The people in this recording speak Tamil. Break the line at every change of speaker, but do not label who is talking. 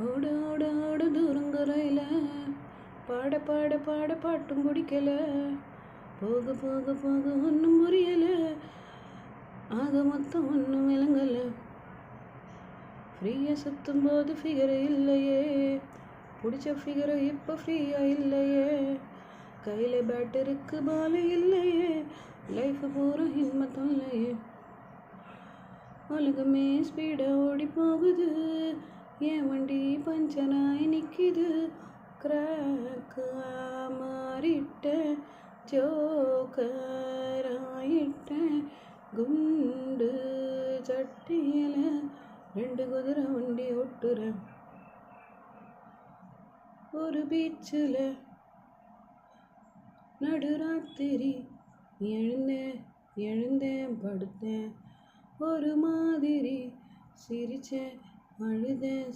ஓட ஓட ஓட தூரங்குறையில் பாட பாட பாட பாட்டும் பிடிக்கல. போக போக போக ஒன்றும் புரியலை. ஆக மொத்தம் ஒன்றும் விளங்கலை. ஃப்ரீயாக சுற்றும் போது ஃபிகரு இல்லையே. பிடிச்ச ஃபிகரு இப்போ ஃப்ரீயாக இல்லையே. கையில் பேட்டருக்கு பால் இல்லையே. லைஃபு பூரா ஹிம்மத்தம் இல்லையே. உலகமே ஸ்பீடாக ஓடி போகுது. என் வண்டி பஞ்சனாய் நிற்கிது. கிராக்கு மாறிட்டேன். ஜோக்கராயிட்டேன். குண்டு சட்டியில் 2 குதிரை வண்டி ஓட்டுறேன். ஒரு பீச்சில் நடுராத்திரி எழுந்தேன் படுத்தேன். ஒரு மாதிரி சிரிச்சேன் அழுதேன்.